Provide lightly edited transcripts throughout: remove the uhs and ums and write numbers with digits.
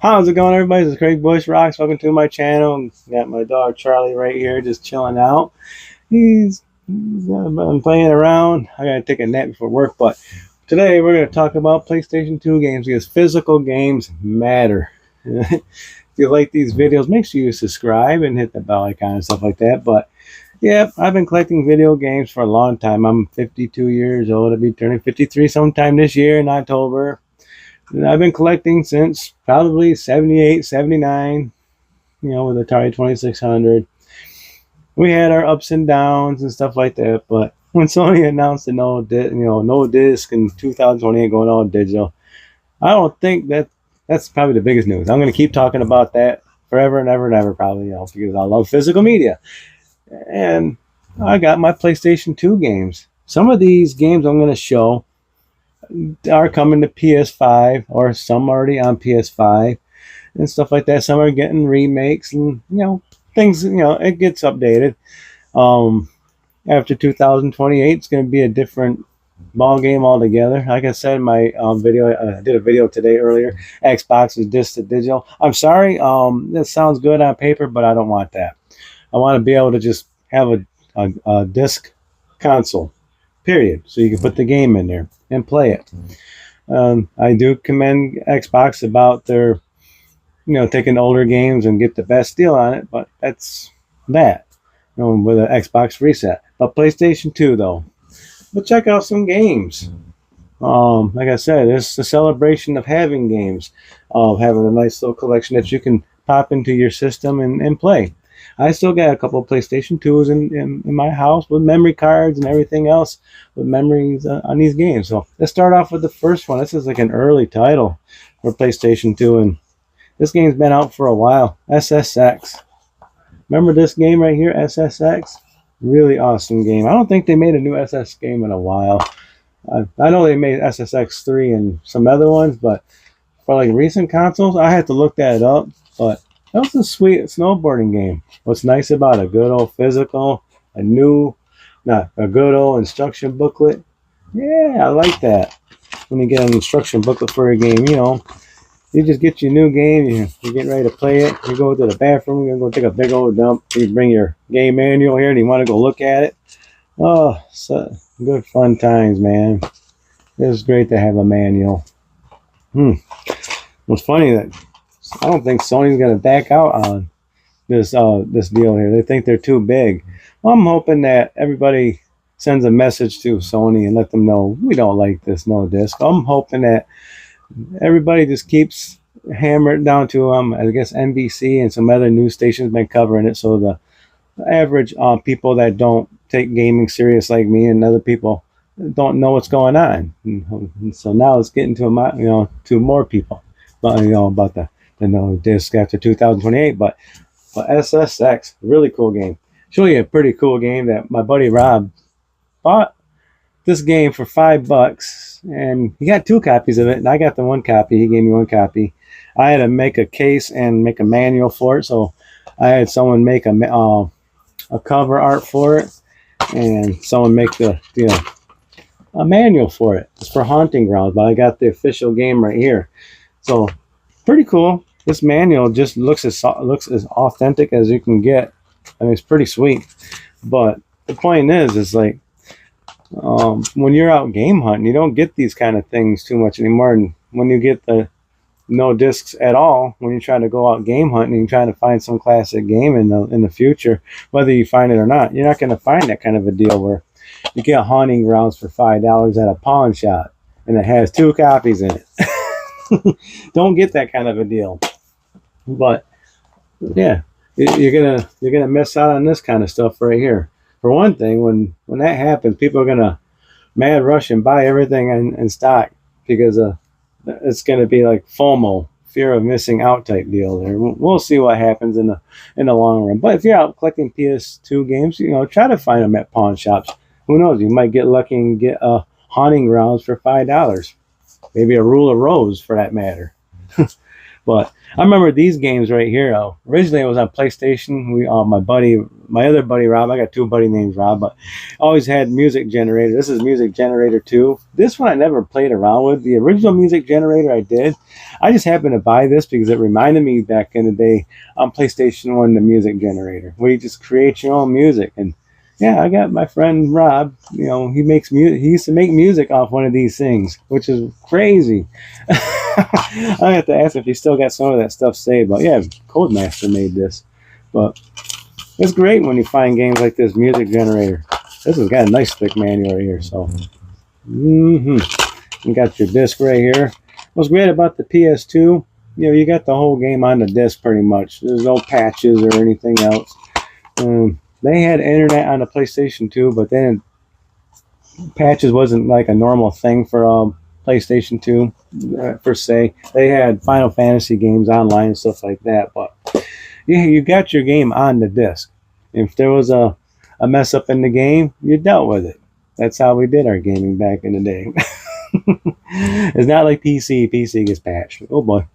How's it going, everybody? This is Craig Bush Rocks. Welcome to my channel. Got my dog Charlie right here, just chilling out. I'm playing around. I gotta take a nap before work, but today we're gonna talk about PlayStation 2 games because physical games matter. If you like these videos, make sure you subscribe and hit the bell icon and stuff like that. But yeah, I've been collecting video games for a long time. I'm 52 years old. I'll be turning 53 sometime this year in October. I've been collecting since probably 78, 79, with Atari 2600. We had our ups and downs and stuff like that, but when Sony announced the no disc in 2028 going all digital, I don't think that's probably the biggest news. I'm going to keep talking about that forever and ever and ever probably, because I love physical media. And I got my PlayStation 2 games. Some of these games I'm going to show are coming to PS5, or some already on PS5 and stuff like that. Some are getting remakes and things. It gets updated. After 2028, it's going to be a different ball game altogether. Like I said in my video, I did a video today earlier. Xbox is disc to digital. I'm sorry. That sounds good on paper, but I don't want that. I want to be able to just have a disc console, period. So you can put the game in there and play it. I do commend Xbox about their, taking older games and get the best deal on it, but that's that, with an Xbox reset. But PlayStation 2 though, but check out some games. Like I said, it's the celebration of having games, of having a nice little collection that you can pop into your system and play. I still got a couple of PlayStation 2s in my house with memory cards and everything else with memories on these games. So let's start off with the first one. This is like an early title for PlayStation 2, and this game's been out for a while. SSX. Remember this game right here, SSX? Really awesome game. I don't think they made a new SS game in a while. I know they made SSX 3 and some other ones, but for like recent consoles, I had to look that up, but that was a sweet snowboarding game. What's nice about a good old physical, a good old instruction booklet? Yeah, I like that. When you get an instruction booklet for a game, you just get your new game, you're getting ready to play it, you go to the bathroom, you're going to go take a big old dump, you bring your game manual here and you want to go look at it. Oh, so good fun times, man. It was great to have a manual. What's funny that I don't think Sony's going to back out on this deal here. They think they're too big. Well, I'm hoping that everybody sends a message to Sony and let them know we don't like this no disc. I'm hoping that everybody just keeps hammering down to I guess NBC and some other news stations been covering it, so the average people that don't take gaming serious like me and other people don't know what's going on. And so now it's getting to to more people, but about the disc after 2028. But SSX, really cool game. Show you a pretty cool game that my buddy Rob bought this game for $5, and he got 2 copies of it, and I got the 1 copy. He gave me 1 copy. I had to make a case and make a manual for it, so I had someone make a cover art for it, and someone make a manual for it. It's for Haunting Grounds, but I got the official game right here. So pretty cool. This manual just looks as authentic as you can get. I mean, it's pretty sweet. But the point is like, when you're out game hunting, you don't get these kind of things too much anymore. And when you get the no discs at all, when you're trying to go out game hunting and trying to find some classic game in the future, whether you find it or not, you're not going to find that kind of a deal where you get Haunting Grounds for $5 at a pawn shop and it has 2 copies in it. Don't get that kind of a deal. But yeah, you're gonna miss out on this kind of stuff right here. For one thing, when that happens, people are gonna mad rush and buy everything in stock because it's gonna be like FOMO, fear of missing out type deal there. We'll see what happens in the long run. But if you're out collecting PS2 games, try to find them at pawn shops. Who knows? You might get lucky and get a Haunting Grounds for $5. Maybe a Rule of Rose for that matter. But I remember these games right here. Originally, it was on PlayStation. My other buddy Rob. I got two buddy names Rob, but always had Music Generator. This is Music Generator 2. This one I never played around with. The original Music Generator I did. I just happened to buy this because it reminded me back in the day on PlayStation 1, the Music Generator, where you just create your own music. And yeah, I got my friend Rob. You know, he makes music. He used to make music off one of these things, which is crazy. I have to ask if he still got some of that stuff saved. But yeah, Codemaster made this. But it's great when you find games like this Music Generator. This has got a nice thick manual right here. So, you got your disc right here. What's great about the PS2, you know, you got the whole game on the disc pretty much. There's no patches or anything else. They had internet on the PlayStation 2, but then patches wasn't like a normal thing for PlayStation 2 per se. They had Final Fantasy games online and stuff like that, but yeah, you got your game on the disc. If there was a mess up in the game, you dealt with it. That's how we did our gaming back in the day. It's not like PC. PC gets patched. Oh boy.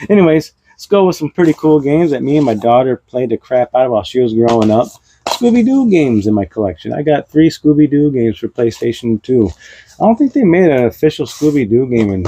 Anyways, let's go with some pretty cool games that me and my daughter played the crap out of while she was growing up. Scooby-Doo games in my collection. I got 3 Scooby-Doo games for PlayStation 2. I don't think they made an official Scooby-Doo game in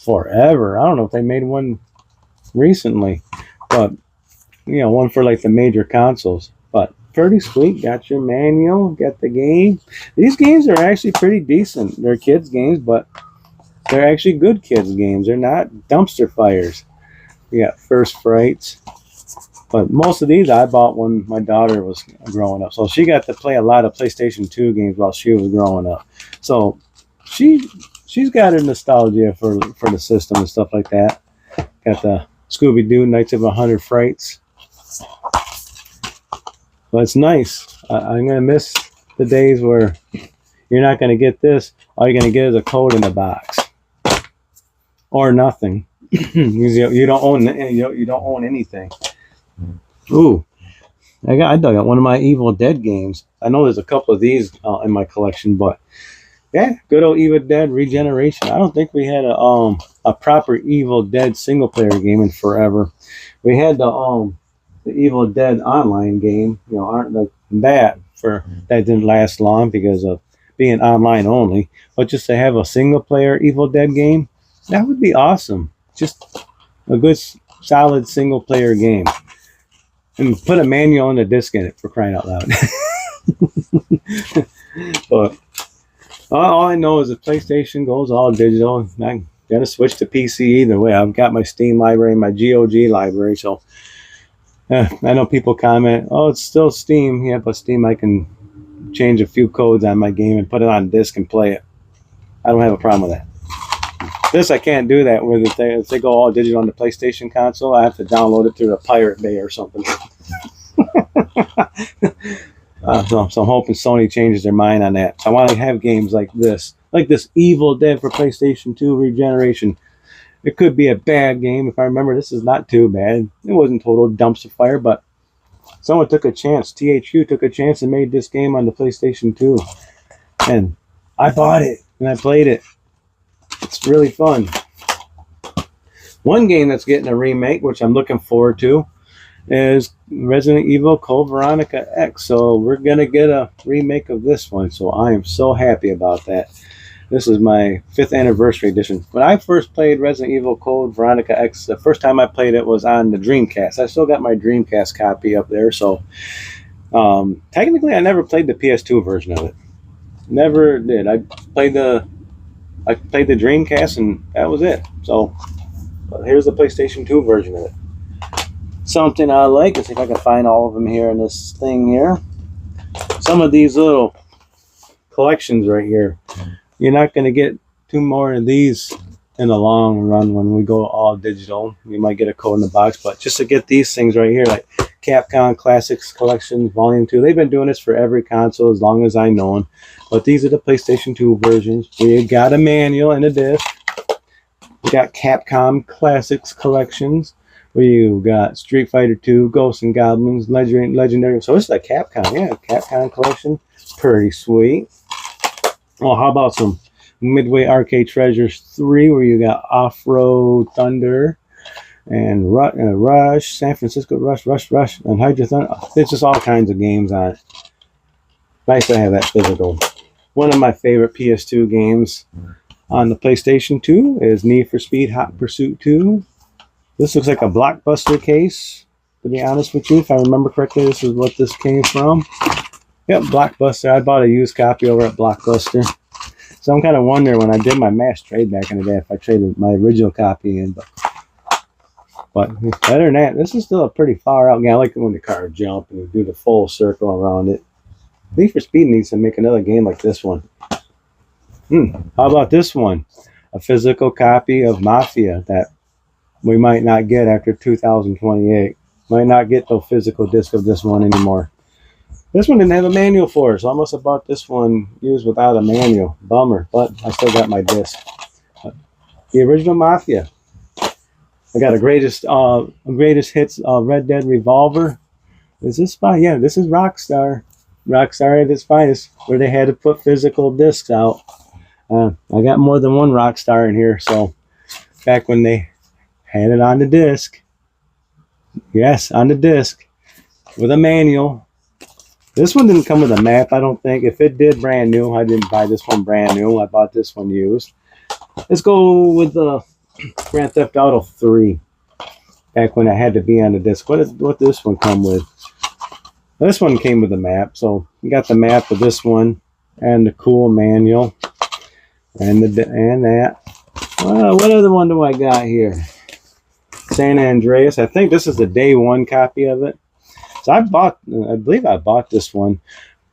forever. I don't know if they made one recently, but you know, one for like the major consoles. But pretty sweet. Got your manual, got the game. These games are actually pretty decent. They're kids games, but they're actually good kids games. They're not dumpster fires. We got First Frights. But most of these I bought when my daughter was growing up. So she got to play a lot of PlayStation 2 games while she was growing up. So she's got a nostalgia for the system and stuff like that. Got the Scooby-Doo Nights of 100 Frights. But it's nice. I'm going to miss the days where you're not going to get this. All you're going to get is a code in the box. Or nothing. You don't own anything. Ooh, I dug out one of my Evil Dead games. I know there's a couple of these in my collection, but yeah, good old Evil Dead Regeneration. I don't think we had a proper Evil Dead single player game in forever. We had the Evil Dead online game, you know, aren't like that didn't last long because of being online only. But just to have a single player Evil Dead game, that would be awesome. Just a good solid single player game. And put a manual and a disc in it, for crying out loud. But all I know is if PlayStation goes all digital, I gotta switch to PC either way. I've got my Steam library, my GOG library, so I know people comment, "Oh, it's still Steam." Yeah, but Steam, I can change a few codes on my game and put it on disc and play it. I don't have a problem with that. This I can't do that with. If they go all digital on the PlayStation console, I have to download it through the Pirate Bay or something. So I'm hoping Sony changes their mind on that. So I want to have games like this Evil Dead for PlayStation 2 Regeneration. It could be a bad game. If I remember, this is not too bad. It wasn't total dumpster fire, but someone took a chance. THQ took a chance and made this game on the PlayStation 2. And I bought it and I played it. It's really fun. One game that's getting a remake, which I'm looking forward to, is Resident Evil Code Veronica X. So we're going to get a remake of this one. So I am so happy about that. This is my 5th anniversary edition. When I first played Resident Evil Code Veronica X, the first time I played it was on the Dreamcast. I still got my Dreamcast copy up there. So technically I never played the PS2 version of it. Never did. I played the Dreamcast and that was it. So here's the PlayStation 2 version of it. Something I like. Let's see if I can find all of them here in this thing here. Some of these little collections right here. You're not going to get 2 more of these in the long run when we go all digital. You might get a code in the box, but just to get these things right here, like Capcom Classics Collection Volume 2. They've been doing this for every console as long as I know them. But these are the PlayStation 2 versions. We got a manual and a disc. We got Capcom Classics Collections. We got Street Fighter 2, Ghosts and Goblins, Legendary. So this is a Capcom, yeah, Capcom Collection. Pretty sweet. Oh, how about some Midway Arcade Treasures 3, where you got Off-Road Thunder. and Rush, San Francisco Rush, and Hydrothon. It's just all kinds of games on it. Nice to have that physical. One of my favorite PS2 games on the PlayStation 2 is Need for Speed Hot Pursuit 2. This looks like a Blockbuster case, to be honest with you. If I remember correctly, this is what this came from. Yep, Blockbuster. I bought a used copy over at Blockbuster. So I'm kind of wondering when I did my mass trade back in the day if I traded my original copy in. But better than that, this is still a pretty far out game. I like it when the car jump and you do the full circle around it. Need for Speed needs to make another game like this one. How about this one? A physical copy of Mafia that we might not get after 2028. Might not get the physical disc of this one anymore. This one didn't have a manual for it, so I must have bought this one used without a manual. Bummer, but I still got my disc. The original Mafia. I got a greatest hits Red Dead Revolver. Is this by? Yeah, this is Rockstar. Rockstar at its finest, where they had to put physical discs out. I got more than one Rockstar in here, so back when they had it on the disc. Yes, on the disc with a manual. This one didn't come with a map, I don't think. If it did, brand new. I didn't buy this one brand new. I bought this one used. Let's go with the Grand Theft Auto 3. Back when I had to be on the disc. What did this one come with? This one came with a map, so you got the map of this one and the cool manual and that. What other one do I got here? San Andreas. I think this is the day one copy of it. So I believe I bought this one.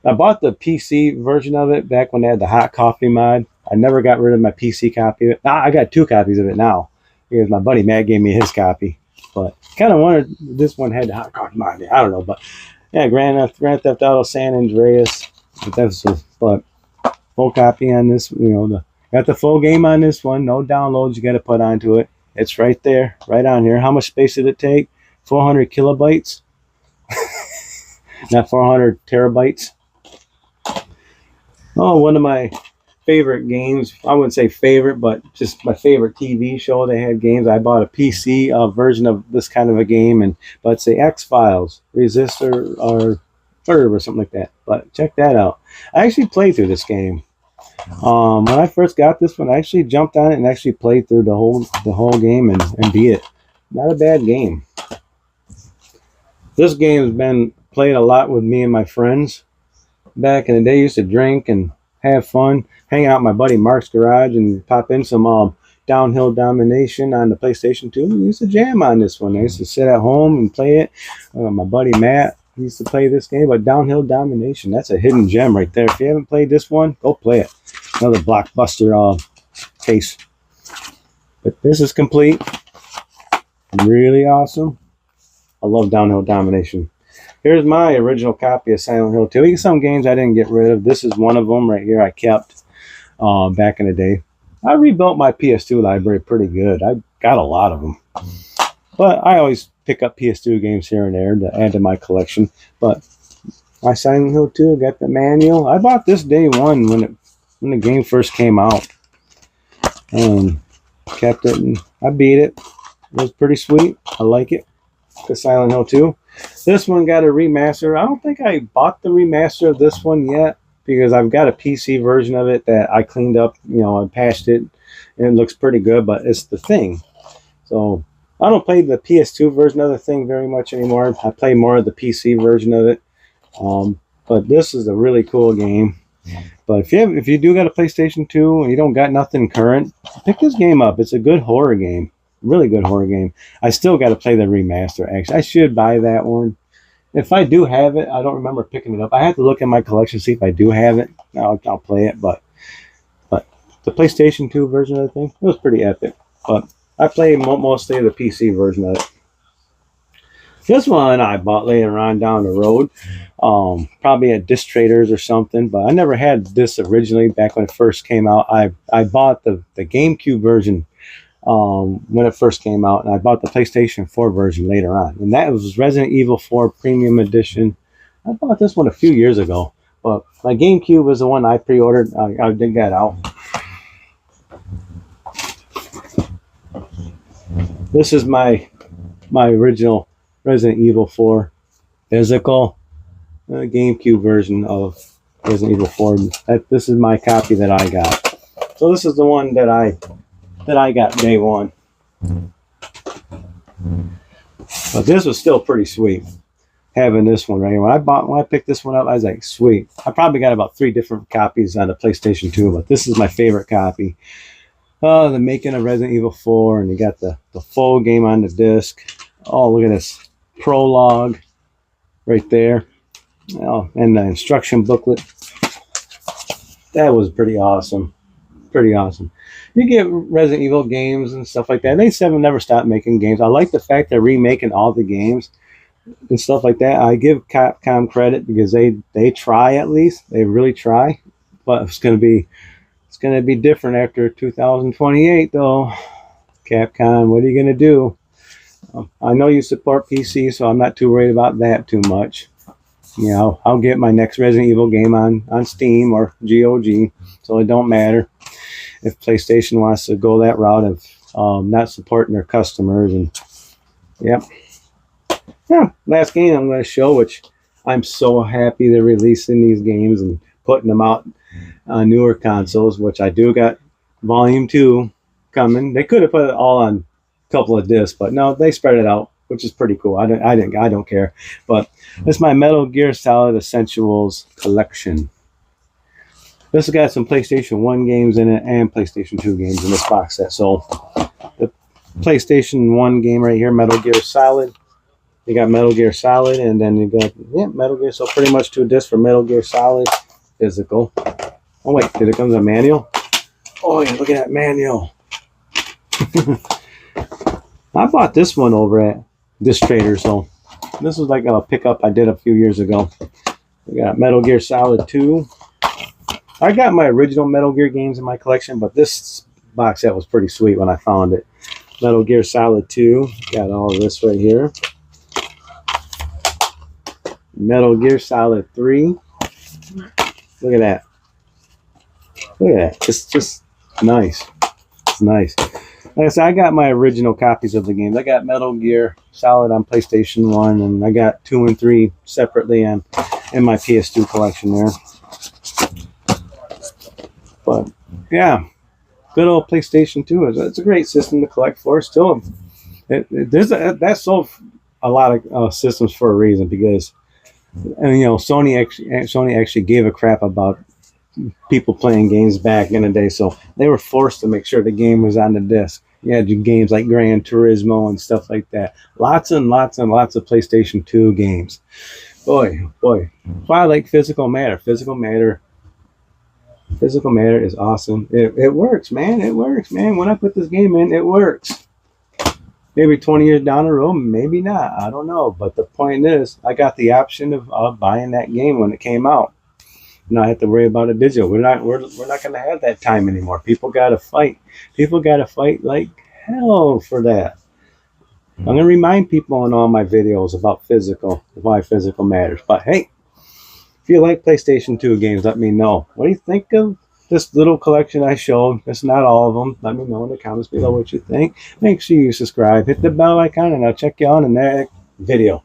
I bought the PC version of it back when they had the hot coffee mod. I never got rid of my PC copy of it. I got 2 copies of it now because my buddy Matt gave me his copy. But kind of wondered if this one had the hot coffee mod. I don't know, but yeah, Grand Theft Auto San Andreas. But full copy on this. Got the full game on this one. No downloads you got to put onto it. It's right there, right on here. How much space did it take? 400 kilobytes. Not 400 terabytes. Oh, one of my favorite games. I wouldn't say favorite, but just my favorite TV show. They had games. I bought a PC version of this kind of a game, but it's the X-Files, Resistor, or Verb, or something like that. But check that out. I actually played through this game. When I first got this one, I actually jumped on it and actually played through the whole game and beat it. Not a bad game. This game has been played a lot with me and my friends. Back in the day, I used to drink and have fun, hang out in my buddy Mark's garage and pop in some Downhill Domination on the PlayStation 2. We used to jam on this one. I used to sit at home and play it. My buddy Matt used to play this game, but Downhill Domination, that's a hidden gem right there. If you haven't played this one, go play it. Another Blockbuster case. But this is complete. Really awesome. I love Downhill Domination. Here's my original copy of Silent Hill 2. Some games I didn't get rid of. This is one of them right here I kept back in the day. I rebuilt my PS2 library pretty good. I got a lot of them. But I always pick up PS2 games here and there to add to my collection. But my Silent Hill 2, got the manual. I bought this day one when the game first came out. Kept it and I beat it. It was pretty sweet. I like it. The Silent Hill 2. This one got a remaster. I don't think I bought the remaster of this one yet because I've got a PC version of it that I cleaned up, I patched it and it looks pretty good, but it's the Thing. So I don't play the PS2 version of the Thing very much anymore. I play more of the PC version of it. But this is a really cool game. But if you do got a PlayStation 2 and you don't got nothing current, pick this game up. It's a good horror game. Really good horror game. I still got to play the remaster, actually. I should buy that one. If I do have it, I don't remember picking it up. I have to look at my collection, see if I do have it. I'll play it, but the PlayStation 2 version of the thing, it was pretty epic. But I play mostly the PC version of it. This one I bought later on down the road, probably at Disc Traders or something, but I never had this originally back when it first came out. I bought the GameCube version when it first came out, and I bought the PlayStation 4 version later on, and that was Resident Evil 4 Premium Edition. I bought this one a few years ago, but my GameCube was the one I pre-ordered. I dig that out. This is my my original Resident Evil 4 physical GameCube version of Resident Evil 4. This is my copy that I got. So this is the one that I got day one. But this was still pretty sweet, having this one right here. When I picked this one up, I was like, sweet. I probably got about 3 different copies on the PlayStation 2, but this is my favorite copy. The making of Resident Evil 4, and you got the full game on the disc. Oh, look at this prologue right there. Oh, and the instruction booklet. That was pretty awesome. Pretty awesome. You get Resident Evil games and stuff like that. They never stopped making games. I like the fact they're remaking all the games and stuff like that. I give Capcom credit because they try, at least. They really try. But it's gonna be different after 2028 though. Capcom, what are you gonna do? I know you support PC, so I'm not too worried about that too much. You know, I'll get my next Resident Evil game on Steam or GOG, so it don't matter if PlayStation wants to go that route of not supporting their customers. And yep. Yeah, last game I'm going to show, which I'm so happy they're releasing these games and putting them out on newer consoles, which I do got Volume 2 coming. They could have put it all on a couple of discs, but no, they spread it out, which is pretty cool. I don't care. But it's my Metal Gear Solid Essentials collection. This has got some PlayStation 1 games in it and PlayStation 2 games in this box set. So the PlayStation 1 game right here, Metal Gear Solid. You got Metal Gear Solid, and then you got Metal Gear. So pretty much 2 discs for Metal Gear Solid physical. Oh wait, did it come with a manual? Oh yeah, look at that manual. I bought this one over at Disc Trader, so this was like a pickup I did a few years ago. We got Metal Gear Solid 2. I got my original Metal Gear games in my collection, but this box set was pretty sweet when I found it. Metal Gear Solid 2. Got all of this right here. Metal Gear Solid 3. Look at that. Look at that. It's just nice. It's nice. Like I said, I got my original copies of the games. I got Metal Gear Solid on PlayStation 1, and I got 2 and 3 separately in my PS2 collection there. But yeah, good old PlayStation 2. It's a great system to collect for. Still, that sold a lot of systems for a reason, because Sony actually gave a crap about people playing games back in the day, so they were forced to make sure the game was on the disc. You had games like Gran Turismo and stuff like that. Lots and lots and lots of PlayStation 2 games. Boy. Why I like Physical Matter. Physical Matter is awesome. It works, man. It works, man. When I put this game in, it works. Maybe 20 years down the road, maybe not. I don't know. But the point is, I got the option of buying that game when it came out. Not have to worry about a digital. We're not going to have that time anymore. People got to fight. People got to fight like hell for that. I'm going to remind people in all my videos about why physical matters. But hey, if you like PlayStation 2 games, let me know. What do you think of this little collection I showed? It's not all of them. Let me know in the comments below what you think. Make sure you subscribe. Hit the bell icon, and I'll check you out in the next video.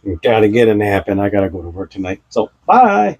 You got to get a nap, and I got to go to work tonight. So, bye.